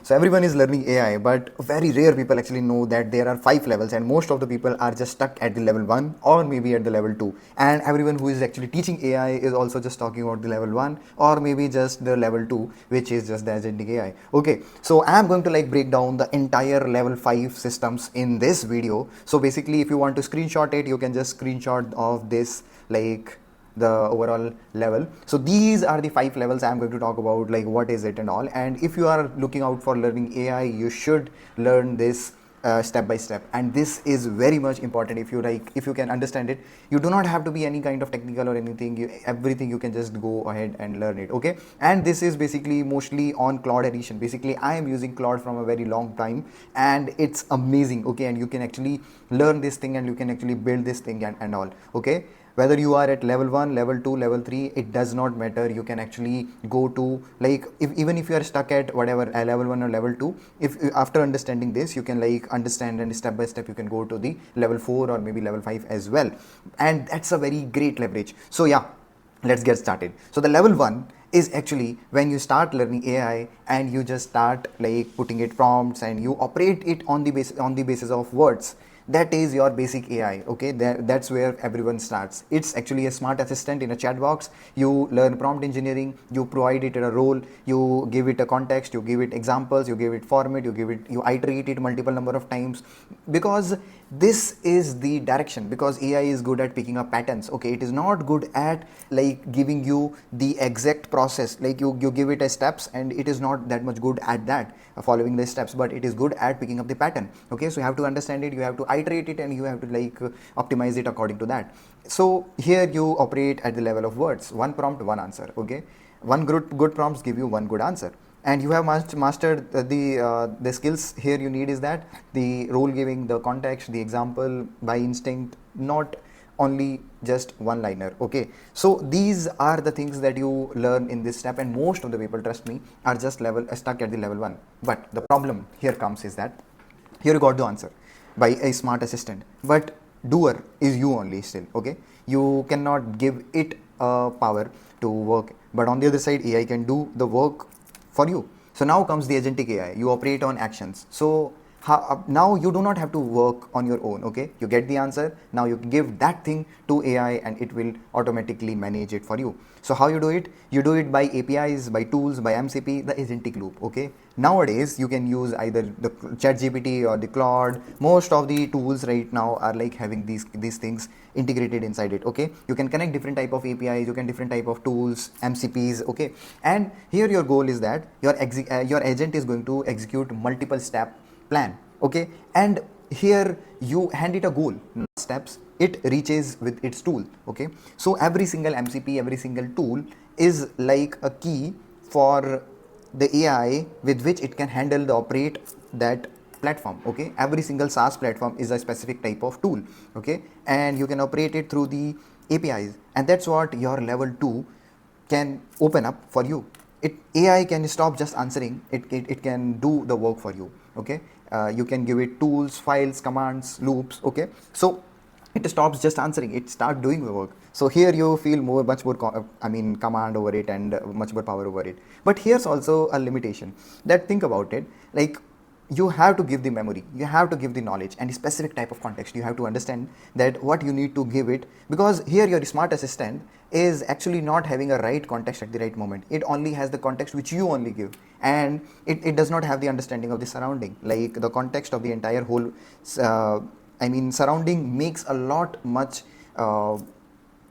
So everyone is learning AI, but very rare people actually know that there are 5 levels, and most of the people are just stuck at the level 1 or maybe at the level 2. And everyone who is actually teaching AI is also just talking about the level 1 or maybe just the level 2, which is just the agentic AI. Okay, so I'm going to like break down the entire level 5 systems in this video. So basically, if you want to screenshot it, you can just screenshot of this like the overall level. So these are the 5 levels I'm going to talk about, like what is it and all. And if you are looking out for learning AI, you should learn this step by step, and this is very much important. If you can understand it, you do not have to be any kind of technical or anything. Everything you can just go ahead and learn it. Okay, and this is basically mostly on Claude edition. Basically, I am using Claude from a very long time, and it's amazing. Okay, and you can actually learn this thing, and you can actually build this thing and all. Okay, whether you are at level 1, level 2, level 3, it does not matter. You can actually go to like, even if you are stuck at whatever level 1 or level 2, if after understanding this, you can like understand, and step by step you can go to the level 4 or maybe level 5 as well, and that's a very great leverage. So yeah, let's get started. So the level 1 is actually when you start learning AI and you just start like putting it prompts and you operate it on the basis of words. That is your basic AI. Okay, that's where everyone starts. It's actually a smart assistant in a chat box. You learn prompt engineering, you provide it a role, you give it a context, you give it examples, you give it format, you iterate it multiple number of times, because this is the direction. Because AI is good at picking up patterns. Okay, it is not good at like giving you the exact process. Like you give it a steps, and it is not that much good at that, following the steps, but it is good at picking up the pattern. Okay, so you have to understand it, you have to iterate it, and you have to like optimize it according to that. So here you operate at the level of words. One prompt, one answer. Okay, one good prompts give you one good answer, and you have mastered the skills. Here you need is that the role giving, the context, the example by instinct, not only just one liner. Okay, so these are the things that you learn in this step, and most of the people, trust me, are just stuck at the level 1. But the problem here comes is that here you got the answer by a smart assistant, but doer is you only still. Okay, you cannot give it power to work, but on the other side, AI can do the work for you. So now comes the agentic AI. You operate on actions. So now you do not have to work on your own. Okay, you get the answer, now you give that thing to AI and it will automatically manage it for you. So how you do it? You do it by APIs, by tools, by MCP, the agentic loop. Okay, nowadays you can use either the ChatGPT or the Claude. Most of the tools right now are like having these things integrated inside it. Okay, you can connect different type of APIs, you can different type of tools, MCPs. Okay, and here your goal is that your agent is going to execute multiple step plan. Okay, and here you hand it a goal, not steps, it reaches with its tool. Okay, so every single MCP, every single tool is like a key for the AI with which it can handle the operate that platform. Okay, every single SaaS platform is a specific type of tool. Okay, and you can operate it through the APIs, and that's what your level 2 can open up for you. AI can stop just answering, it can do the work for you. Okay, you can give it tools, files, commands, loops. Okay, so it stops just answering, it start doing the work. So here you feel much more command over it, and much more power over it. But here's also a limitation, that think about it, like you have to give the memory, you have to give the knowledge and specific type of context. You have to understand that what you need to give it, because here your smart assistant is actually not having a right context at the right moment. It only has the context which you only give, and it does not have the understanding of the surrounding, like the context of the entire whole surrounding makes a lot much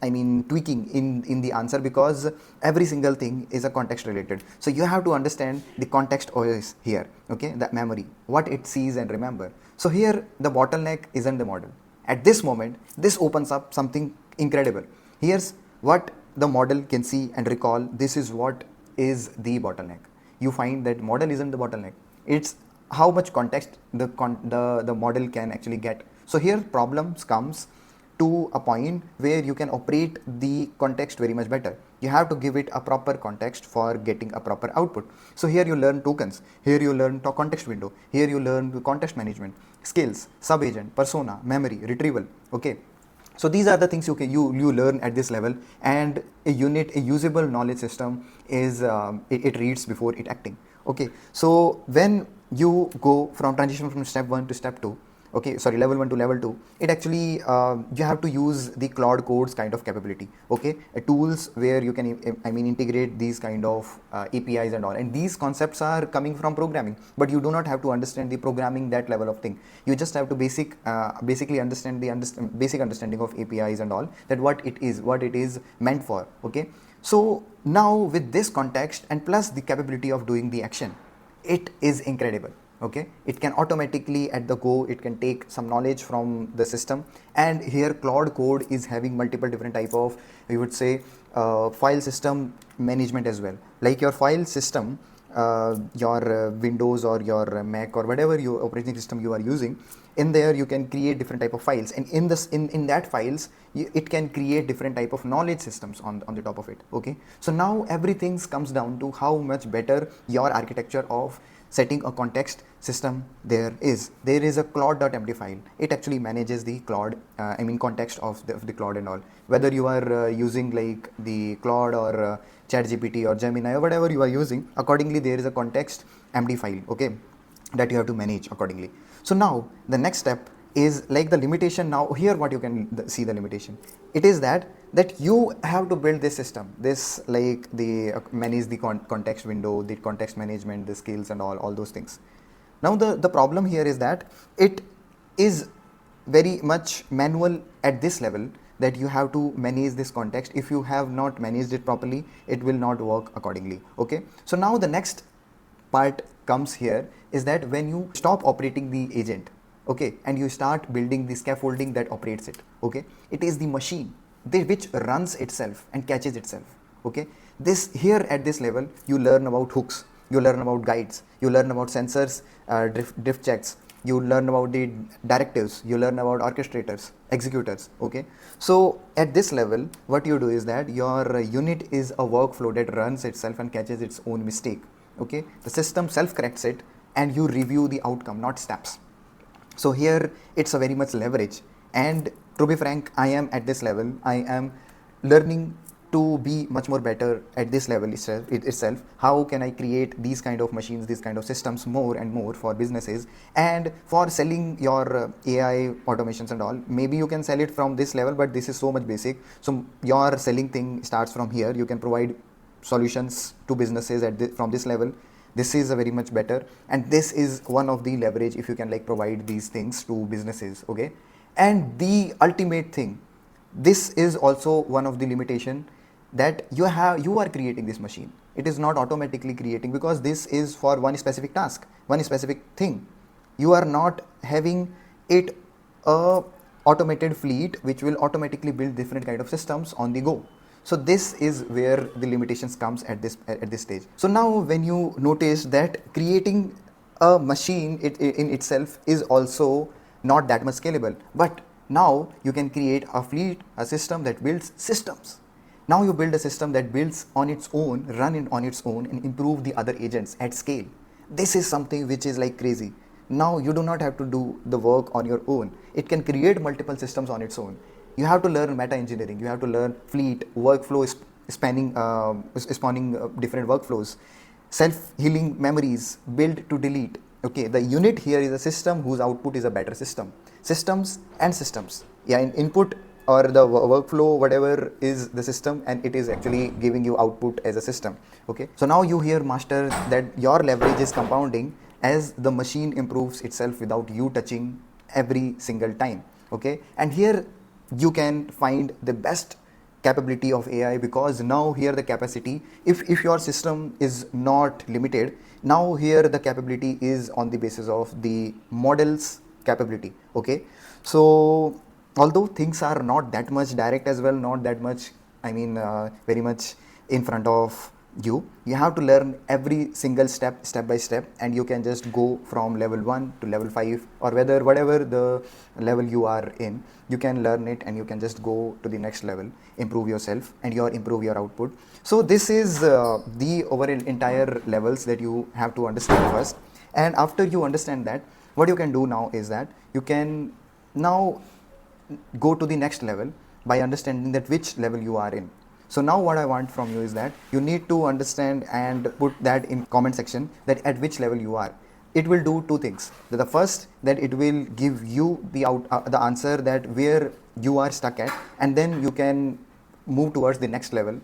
tweaking in the answer, because every single thing is a context related. So you have to understand the context always here. Okay, that memory, what it sees and remember. So here the bottleneck isn't the model. At this moment, this opens up something incredible. Here's what the model can see and recall. This is what is the bottleneck. You find that model isn't the bottleneck. It's how much context the model can actually get. So here problems comes to a point where you can operate the context very much better. You have to give it a proper context for getting a proper output. So here you learn tokens, here you learn context window, here you learn context management, skills, sub-agent, persona, memory, retrieval. Okay, so these are the things you learn at this level. And a usable knowledge system is it reads before it acting. Okay, so when you go from transition from step 1 to step 2, okay, sorry, level 1 to level 2, it actually you have to use the Claude codes kind of capability, okay, tools where you can integrate these kind of APIs and all, and these concepts are coming from programming, but you do not have to understand the programming, that level of thing. You just have to basically understand the basic understanding of APIs and all, that what it is meant for. Okay, so now with this context and plus the capability of doing the action, it is incredible. Okay, it can automatically at the go, it can take some knowledge from the system, and here Claude code is having multiple different type of, we would say, file system management as well. Like your file system, your Windows or your Mac or whatever your operating system you are using, in there you can create different type of files, and in that files it can create different type of knowledge systems on the top of it. Okay, so now everything comes down to how much better your architecture of setting a context system there is a Claude.md file. It actually manages the Claude context of the Claude and all, whether you are using like the Claude or ChatGPT or Gemini or whatever you are using. Accordingly, there is a context md file, okay, that you have to manage accordingly. So now the next step is like the limitation. Now here what you can see the limitation, it is that you have to build this system, this like the manage the context window, the context management, the skills and all those things. Now the problem here is that it is very much manual at this level, that you have to manage this context. If you have not managed it properly, it will not work accordingly. Okay, so now the next part comes here is that when you stop operating the agent, okay, and you start building the scaffolding that operates it, okay, it is the machine which runs itself and catches itself. Okay, this here at this level you learn about hooks, you learn about guides, you learn about sensors, drift checks, you learn about the directives, you learn about orchestrators, executors. Okay, so at this level what you do is that your unit is a workflow that runs itself and catches its own mistake. Okay, the system self corrects it and you review the outcome, not steps. So here it's a very much leverage, and to be frank, I am at this level, I am learning to be much more better at this level itself. How can I create these kind of machines, these kind of systems more and more for businesses and for selling your AI automations and all. Maybe you can sell it from this level, but this is so much basic. So your selling thing starts from here. You can provide solutions to businesses from this level. This is a very much better, and this is one of the leverage if you can like provide these things to businesses. Okay, and the ultimate thing, this is also one of the limitation, that you are creating this machine. It is not automatically creating, because this is for one specific task, one specific thing. You are not having it a automated fleet which will automatically build different kind of systems on the go. So this is where the limitations comes at this stage. So now when you notice that creating a machine in itself is also not that much scalable, but now you can create a fleet, a system that builds systems. Now you build a system that builds on its own, on its own, and improve the other agents at scale. This is something which is like crazy. Now you do not have to do the work on your own. It can create multiple systems on its own. You have to learn meta engineering, you have to learn fleet, workflow spawning different workflows, self-healing memories, build to delete. Okay, the unit here is a system whose output is a better system. Systems and systems. Yeah, in input or the workflow, whatever is the system, and it is actually giving you output as a system. Okay, so now you here master that your leverage is compounding as the machine improves itself without you touching every single time. Okay, and here you can find the best capability of AI, because now here the capacity, if your system is not limited, now here the capability is on the basis of the model's capability. Okay, so although things are not that much direct as well, not that much, very much in front of you have to learn every single step by step, and you can just go from level 1 to level 5, or whatever the level you are in, you can learn it and you can just go to the next level, improve yourself and improve your output. So this is the overall entire levels that you have to understand first, and after you understand that, what you can do now is that you can now go to the next level by understanding that which level you are in. So now what I want from you is that you need to understand and put that in comment section that at which level you are. It will do two things. The first, that it will give you the answer that where you are stuck at, and then you can move towards the next level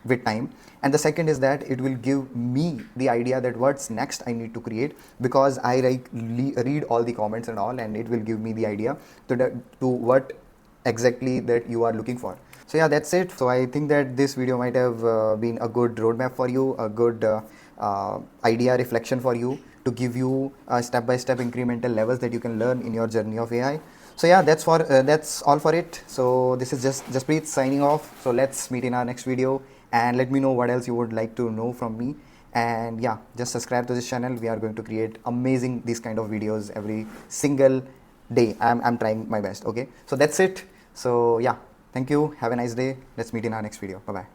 with time. And the second is that it will give me the idea that what's next I need to create, because I read all the comments and all, and it will give me the idea to what exactly that you are looking for. So yeah, that's it. So I think that this video might have been a good roadmap for you, a good idea reflection for you, to give you step-by-step incremental levels that you can learn in your journey of AI. So yeah, that's all for it. So this is just Jaspreet signing off. So let's meet in our next video, and let me know what else you would like to know from me. And yeah, just subscribe to this channel. We are going to create amazing these kind of videos every single day. I'm trying my best. Okay, so that's it. So yeah, thank you, have a nice day. Let's meet in our next video. Bye bye.